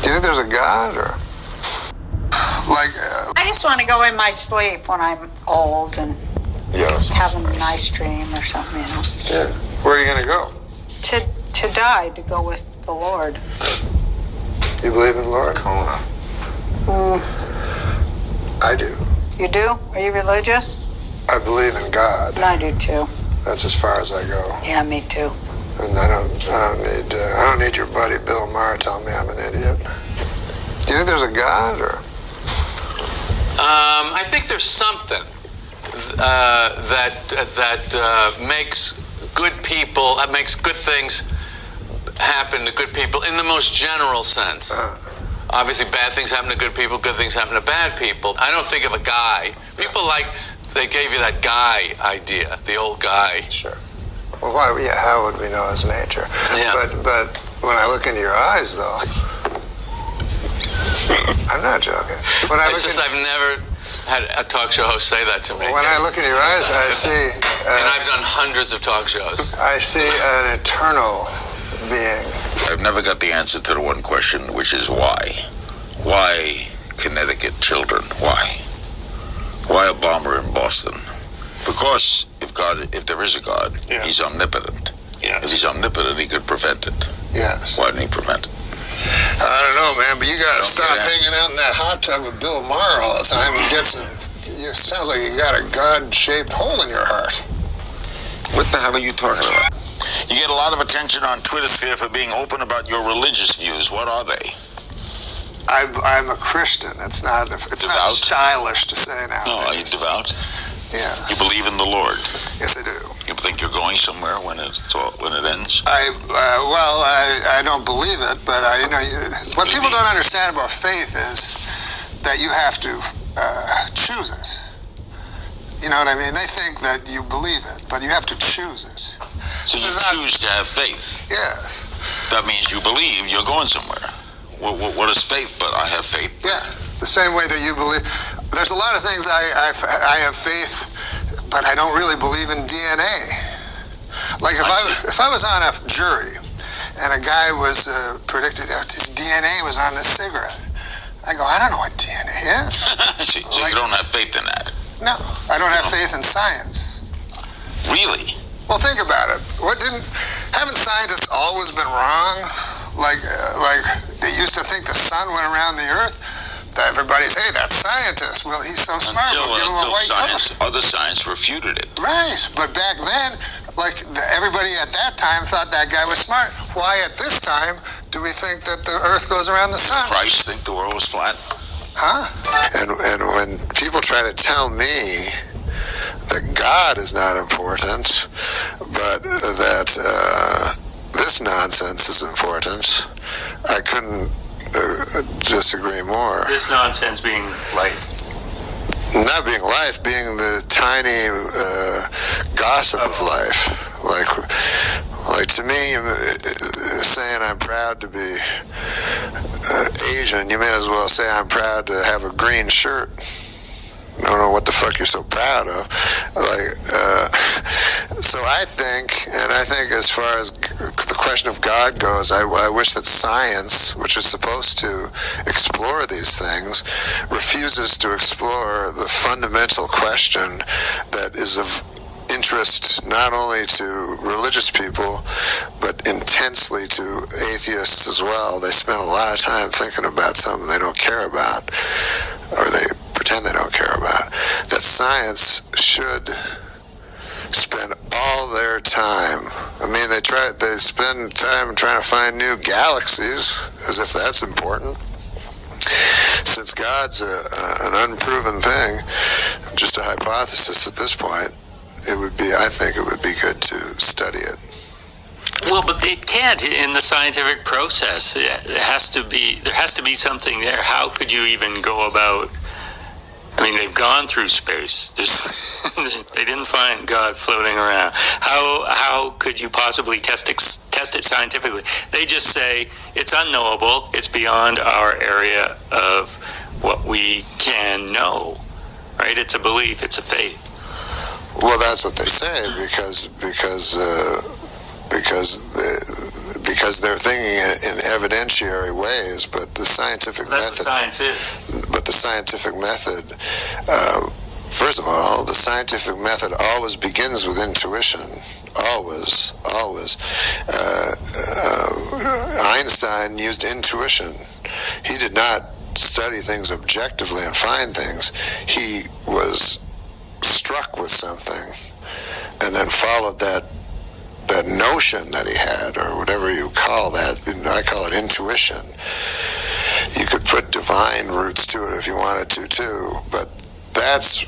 Do you think there's a God, or like? I just want to go in my sleep when I'm old and have a nice dream or something, you know. Yeah. Where are you gonna go? To die, to go with the Lord. You believe in the Lord? Kona. I do. You do? Are you religious? I believe in God. I do too. That's as far as I go. Yeah, me too. And I don't need your buddy Bill Maher telling me I'm an idiot. Do you think there's a God, or? I think there's something that makes good people, that makes good things happen to good people in the most general sense. Obviously, bad things happen to good people, good things happen to bad people. I don't think of a guy. People they gave you that guy idea, the old guy. Sure. Well, why? Yeah, how would we know his nature? Yeah. But when I look into your eyes, though, I'm not joking. I've never had a talk show host say that to me. When I look in your eyes, I see. And I've done hundreds of talk shows. I see an eternal being. I've never got the answer to the one question, which is why? Why Connecticut children? Why? Why a bomber in Boston? Because if there is a God, he's omnipotent. Yes. If he's omnipotent, he could prevent it. Yes. Why didn't he prevent it? I don't know, man, but you gotta stop hanging out in that hot tub with Bill Maher all the time and it sounds like you got a God-shaped hole in your heart. What the hell are you talking about? You get a lot of attention on Twitter sphere for being open about your religious views. What are they? I'm a Christian. It's not stylish to say now. No, are you devout? Yes. You believe in the Lord? Yes, I do. You think you're going somewhere when it ends? I don't believe it, but what people don't understand about faith is that you have to choose it. You know what I mean? They think that you believe it, but you have to choose it. So you choose to have faith? Yes. That means you believe you're going somewhere. What is faith? But I have faith. Yeah, the same way that you believe. There's a lot of things I have faith, but I don't really believe in DNA. Like if I was on a jury and a guy was predicted that his DNA was on this cigarette, I go, I don't know what DNA is. So you don't have faith in that? No, I don't have faith in science. Really? Well, think about it. Haven't scientists always been wrong? Like they used to think the sun went around the earth. Everybody say, hey, that scientist. Well, he's so smart. We'll give him a white other science refuted it. Right, but back then, everybody at that time thought that guy was smart. Why at this time do we think that the earth goes around the sun? Christ think the world was flat? Huh? And when people try to tell me that God is not important, but that this nonsense is important, I couldn't disagree more. This nonsense being life. Not being life, being the tiny gossip of life. Like to me, saying I'm proud to be Asian, you may as well say I'm proud to have a green shirt. I don't know what the fuck you're so proud of. So I think as far as the question of God goes, I wish that science, which is supposed to explore these things, refuses to explore the fundamental question that is of interest not only to religious people, but intensely to atheists as well. They spend a lot of time thinking about something they don't care about, or they pretend they don't care about. That science should spend all their time. I mean, they spend time trying to find new galaxies, as if that's important. Since God's an unproven thing, just a hypothesis at this point, I think it would be good to study it. Well, but it can't in the scientific process. There has to be something there. How could you even go about? I mean, they've gone through space. They didn't find God floating around. How could you possibly test it scientifically? They just say it's unknowable. It's beyond our area of what we can know. Right? It's a belief. It's a faith. Well, that's what they say because because they're thinking in evidentiary ways, but the scientific That's method. what science is. But the scientific method, first of all, the scientific method always begins with intuition. Always. Einstein used intuition. He did not study things objectively and find things. He was struck with something and then followed that notion that he had, or whatever you call that. I call it intuition. You could put divine roots to it if you wanted to too, but that's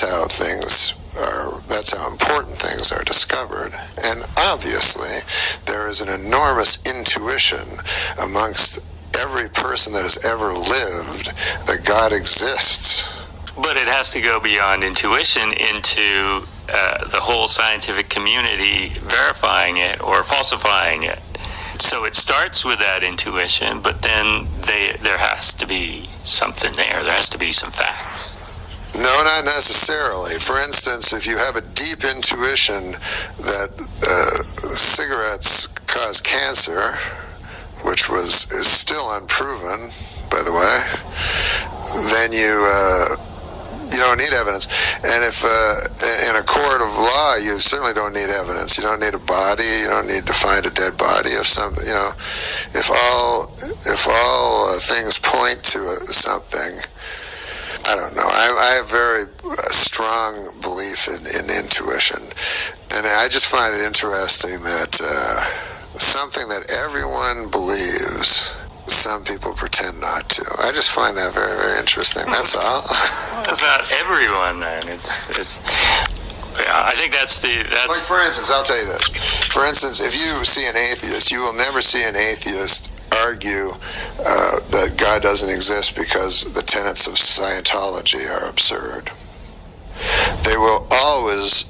how things are, that's how important things are discovered. And obviously there is an enormous intuition amongst every person that has ever lived that God exists. But it has to go beyond intuition into the whole scientific community verifying it or falsifying it. So it starts with that intuition, but then there has to be something there. There has to be some facts. No, not necessarily. For instance, if you have a deep intuition that cigarettes cause cancer, which is still unproven, by the way, then you don't need evidence. And if in a court of law, you certainly don't need evidence. You don't need a body. You don't need to find a dead body of something. If all things point to something, I don't know. I have very strong belief in intuition, and I just find it interesting that something that everyone believes, some people pretend not to. I just find that very, very interesting. That's all. It's not everyone, then. It's. I think that's. Like, for instance, I'll tell you this. For instance, if you see an atheist, you will never see an atheist argue that God doesn't exist because the tenets of Scientology are absurd. They will always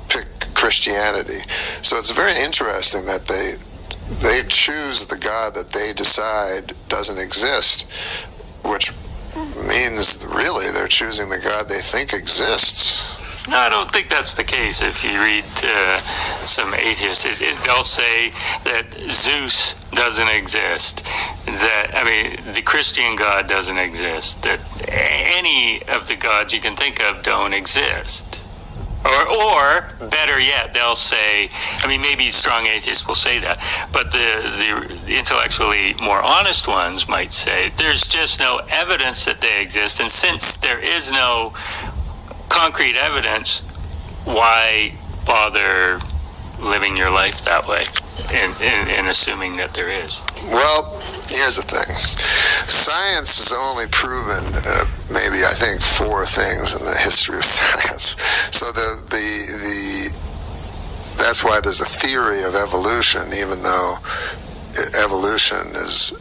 pick Christianity. So it's very interesting that they choose the God that they decide doesn't exist, which means really they're choosing the God they think exists. No, I don't think that's the case. If you read some atheists, they'll say that Zeus doesn't exist, that, the Christian God doesn't exist, that any of the gods you can think of don't exist. Or better yet, they'll say, maybe strong atheists will say that, but the intellectually more honest ones might say, there's just no evidence that they exist, and since there is no concrete evidence, why bother living your life that way and assuming that there is? Well, here's the thing. Science has only proven maybe, I think, 4 things in the history of science. So that's why there's a theory of evolution, even though evolution is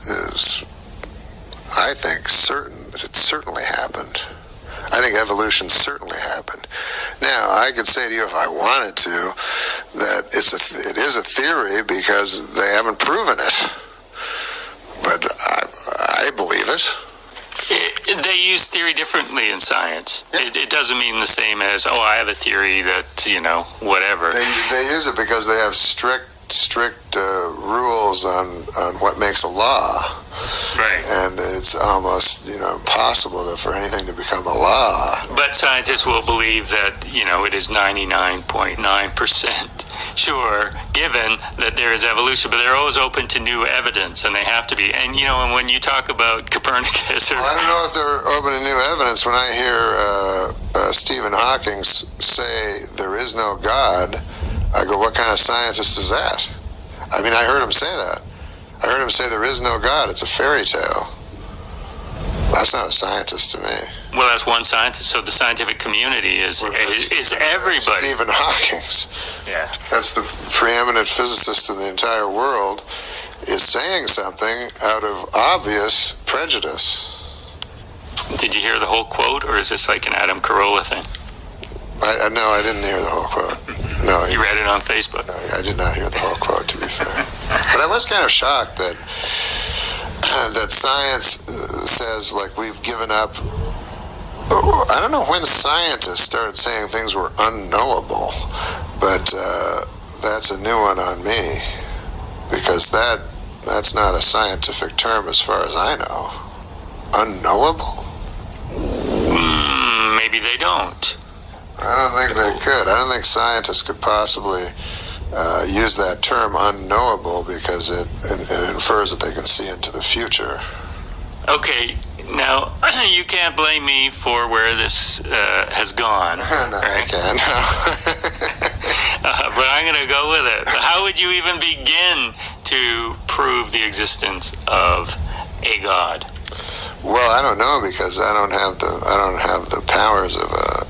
I think, certain. It certainly happened. I think evolution certainly happened. Now, I could say to you if I wanted to that it is a theory because they haven't proven it. But I believe it. They use theory differently in science. Yeah. It doesn't mean the same as, I have a theory that, whatever. They use it because they have strict rules on what makes a law. Right. And it's almost, impossible for anything to become a law. But scientists will believe that, it is 99.9% sure, given that there is evolution, but they're always open to new evidence, and they have to be. And, and when you talk about Copernicus... I don't know if they're open to new evidence. When I hear Stephen Hawking say there is no God, I go, what kind of scientist is that? I heard him say that. I heard him say there is no God. It's a fairy tale. That's not a scientist to me. Well, that's one scientist. So the scientific community is everybody. Stephen Hawking. Yeah. That's the preeminent physicist in the entire world, is saying something out of obvious prejudice. Did you hear the whole quote, or is this like an Adam Carolla thing? No, I didn't hear the whole quote. No, you read it on Facebook? No, I did not hear the whole quote, to be fair. But I was kind of shocked that science says, we've given up. I don't know when scientists started saying things were unknowable, but that's a new one on me, because that's not a scientific term as far as I know. Unknowable? Maybe they don't. I don't think they could. I don't think scientists could possibly use that term unknowable, because it infers that they can see into the future. Okay, now you can't blame me for where this has gone. No, right? I can't. But I'm going to go with it. How would you even begin to prove the existence of a God? Well, I don't know, because I don't have the powers of a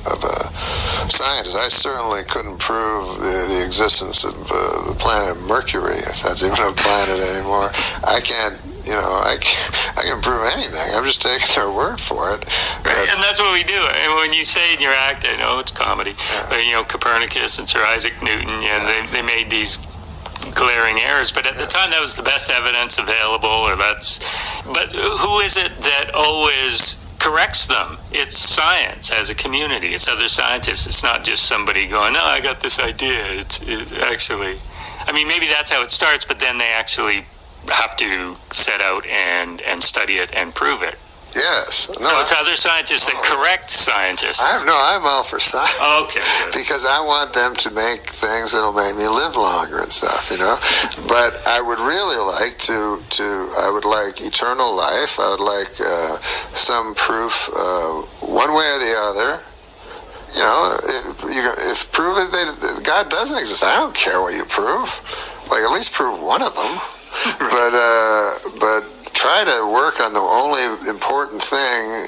scientist. I certainly couldn't prove the existence of the planet Mercury, if that's even a planet anymore. I can't. I can prove anything. I'm just taking their word for it. Right, and that's what we do. And when you say in your act, I know it's comedy, but Copernicus and Sir Isaac Newton, and they made these glaring errors, but at the time that was the best evidence available, but who is it that always corrects them? It's science as a community. It's other scientists. It's not just somebody going, no, I got this idea. It's actually, maybe that's how it starts, but then they actually have to set out and study it and prove it. Yes. No, so it's other scientists that correct scientists. I'm all for science. Okay. Good. Because I want them to make things that'll make me live longer and stuff, But I would really like I would like eternal life. I would like some proof, one way or the other. If prove it, God doesn't exist, I don't care what you prove. Like, at least prove one of them. But try to work on the only important thing.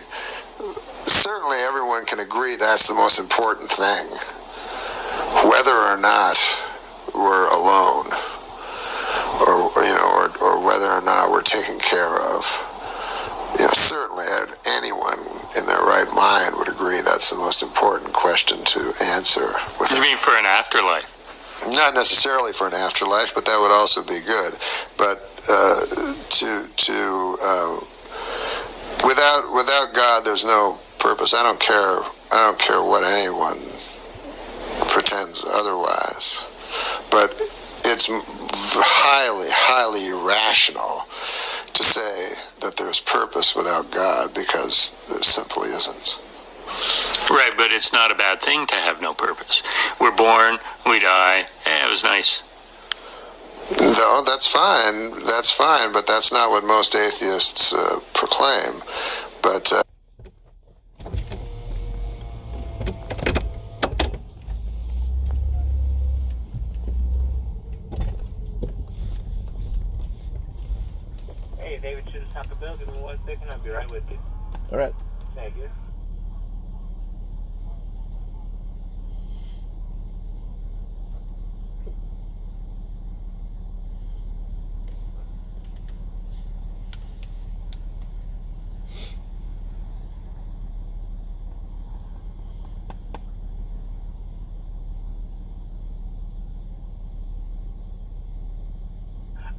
Certainly everyone can agree that's the most important thing, whether or not we're alone, or whether or not we're taken care of. Certainly anyone in their right mind would agree that's the most important question to answer. You mean for an afterlife? Not necessarily for an afterlife, but that would also be good. But without God, there's no purpose. I don't care what anyone pretends otherwise. But it's highly, highly irrational to say that there's purpose without God, because there simply isn't. Right, but it's not a bad thing to have no purpose. We're born, we die. It was nice. No, that's fine, but that's not what most atheists proclaim. But Hey, David, should have Taco Bell. Give me 1 second. I'll be right with you. All right. Thank you.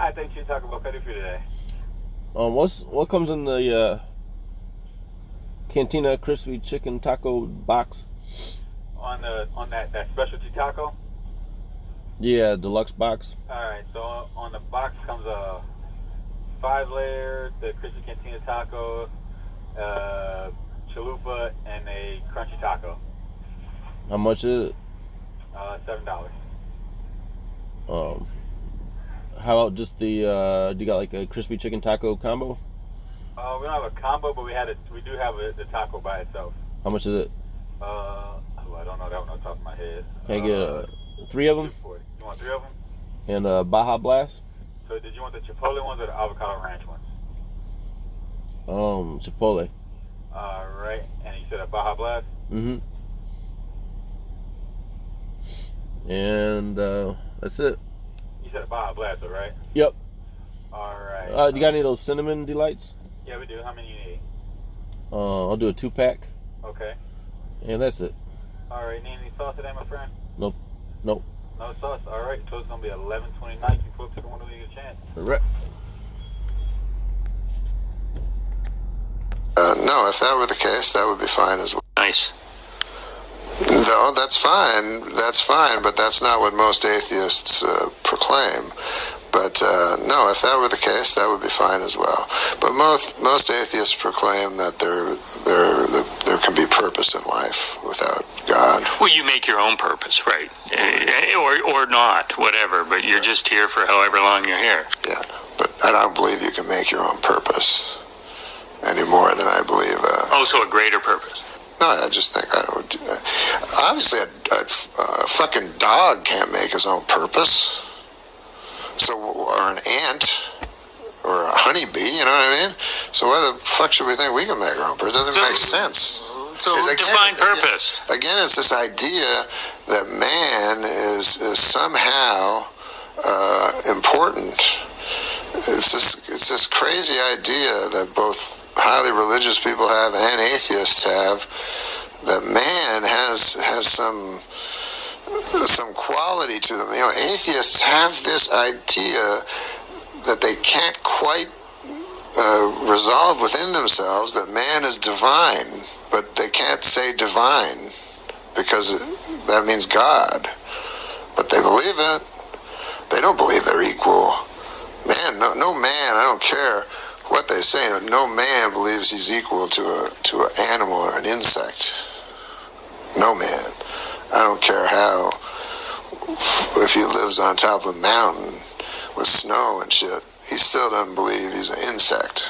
I think you talk about petty food today. What comes in the Cantina crispy chicken taco box? On that specialty taco? Yeah, deluxe box. Alright, so on the box comes a 5-layer, the crispy cantina taco, chalupa, and a crunchy taco. How much is it? $7. How about just the do you got like a crispy chicken taco combo? We don't have a combo, but we do have the taco by itself. How much is it? I don't know that one on top of my head. Can I get 3 of them? You want 3 of them? And Baja Blast? So did you want the Chipotle ones or the avocado ranch ones? Chipotle. Alright, and you said a Baja Blast? Mm-hmm. And that's it. You said a Baja Blast, right? Yep. Alright. You got any of those cinnamon delights? Yeah, we do. How many you need? I'll do a 2-pack. Okay. And that's it. Alright, need any sauce today, my friend? Nope. No sauce? Alright, so it's going to be 11:29. You pull up to the one when you get a chance. Right. no, if that were the case, that would be fine as well. Nice. The No, that's fine. That's fine, but that's not what most atheists proclaim. But no, if that were the case, that would be fine as well. But most atheists proclaim that there can be purpose in life without God. Well, you make your own purpose, right? Or not, whatever. But you're just here for however long you're here. Yeah, but I don't believe you can make your own purpose any more than I believe. So a greater purpose. No, I just think I don't. Obviously, a fucking dog can't make his own purpose. So, or an ant, or a honeybee, you know what I mean? So why the fuck should we think we can make our own purpose? It doesn't make sense. So define purpose. Again, it's this idea that man is somehow important. It's this crazy idea that both highly religious people have and atheists have, that man has some quality to them. You know, atheists have this idea that they can't quite resolve within themselves, that man is divine, but they can't say divine because that means God. But they believe it. They don't believe they're equal. Man, no man, I don't care what they say, no man believes he's equal to an animal or an insect. No man. I don't care how, if he lives on top of a mountain with snow and shit, he still doesn't believe he's an insect.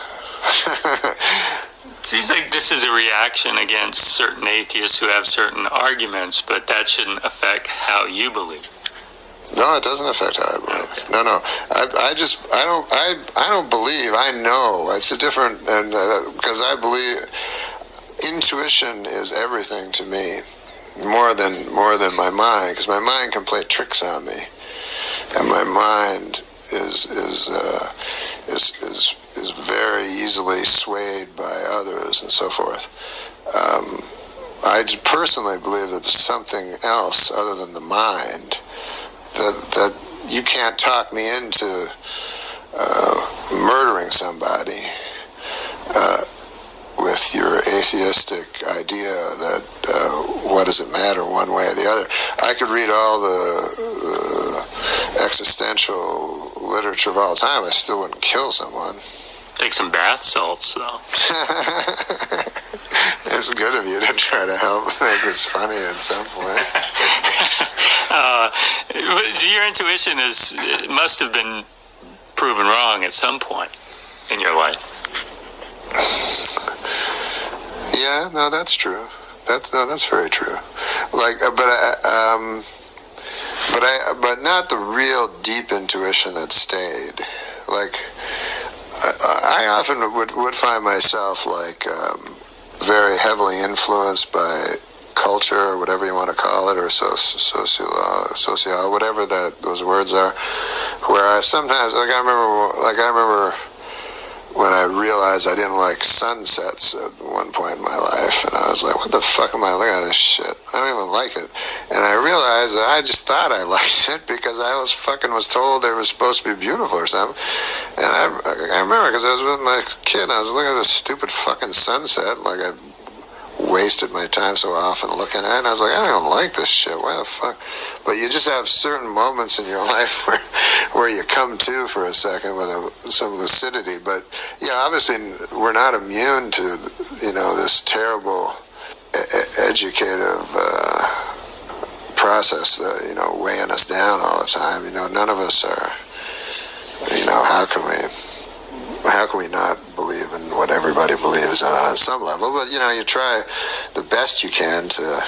Seems like this is a reaction against certain atheists who have certain arguments, but that shouldn't affect how you believe. No, it doesn't affect how I believe. Okay. No. I don't believe. I know. It's a different, and because I believe intuition is everything to me, more than my mind, because my mind can play tricks on me, and my mind is very easily swayed by others and so forth. I personally believe that there's something else other than the mind. That you can't talk me into murdering somebody with your atheistic idea that what does it matter one way or the other. I could read all the existential literature of all time. I still wouldn't kill someone. Take some bath salts, though. It's good of you to try to help make this funny at some point. Your intuition must have been proven wrong at some point in your life. Yeah, no, that's true. That's very true. But not the real deep intuition that stayed. Like, I often would find myself very heavily influenced by culture, or whatever you want to call it, or socio, whatever those words are. Where I sometimes, I remember when I realized I didn't like sunsets at one point in my life, and I was like, what the fuck am I looking at this shit? I don't even like it. And I realized that I just thought I liked it because I was told they were supposed to be beautiful or something. And I remember, because I was with my kid, and I was looking at this stupid fucking sunset, like I wasted my time so often looking at it, and I was like, I don't even like this shit, why the fuck? But you just have certain moments in your life where you come to for a second with some lucidity. But yeah, obviously we're not immune to, this terrible educative process that, weighing us down all the time. None of us are, how can we not believe in what everybody believes on some level? But, you try the best you can to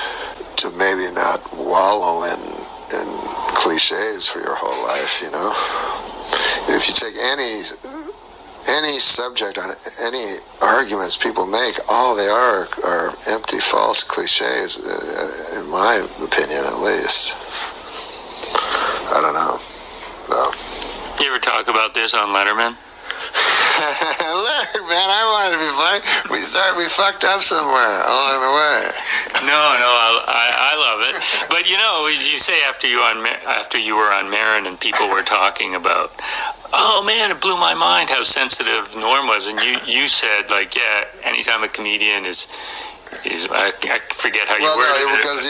maybe not wallow in cliches for your whole life, If you take any subject on any arguments people make, all they are empty, false cliches, in my opinion, at least. I don't know. So. You ever talk about this on Letterman? Look, man, I wanted to be funny. We fucked up somewhere along the way. No, I love it. But you say after you were on Maron and people were talking about, oh man, it blew my mind how sensitive Norm was, and you said anytime a comedian is I forget how you Well, worded no, it. because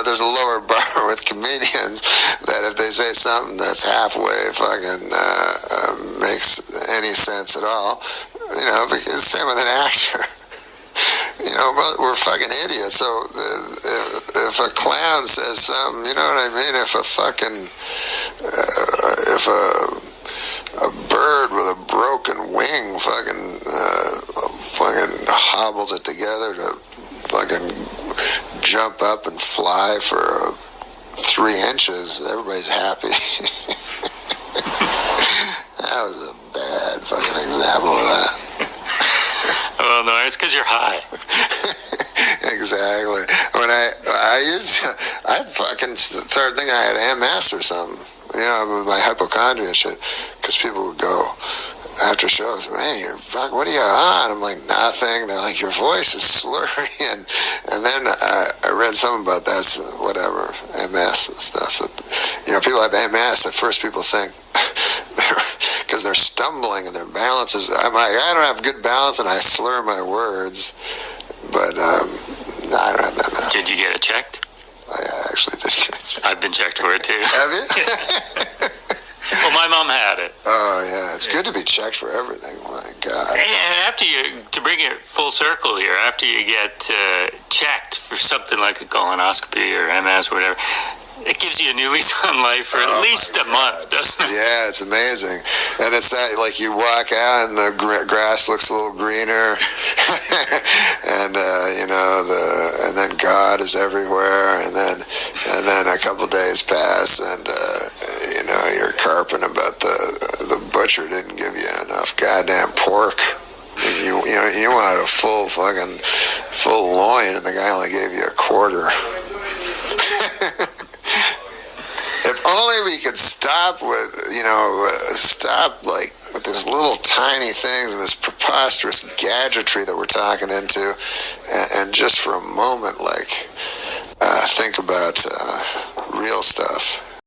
there's a lower bar with comedians that if they say something that's halfway fucking makes any sense at all, because same with an actor. We're fucking idiots. So if a clown says something, you know what I mean? If a fucking if a bird with a broken wing fucking hobbles it together to fucking jump up and fly for 3 inches, everybody's happy. That was a bad fucking example of that. Well, no, it's because you're high. Exactly. When I fucking started thinking I had MS or something, with my hypochondria and shit, because people would go after shows, man, what are you on? I'm like, nothing. They're like, your voice is slurry, and then I read something about that, so whatever, MS and stuff. People have MS. At first, people think because they're stumbling and their balance is. I'm like, I don't have good balance and I slur my words, but I don't have MS. Did you get it checked? I actually did get it checked. I've been checked for it too. Have you? Well, my mom had it. Oh yeah, it's good to be checked for everything. My God. And after to bring it full circle here, after you get checked for something like a colonoscopy or MS or whatever, it gives you a new lease on life for at least a month, doesn't it? Yeah, it's amazing. And it's that, like, you walk out and the grass looks a little greener, and and then God is everywhere, and then a couple days pass, and you're carping about the butcher didn't give you enough goddamn pork. You wanted a full loin, and the guy only gave you a quarter. If only we could stop with these little tiny things and this preposterous gadgetry that we're talking into, and just for a moment,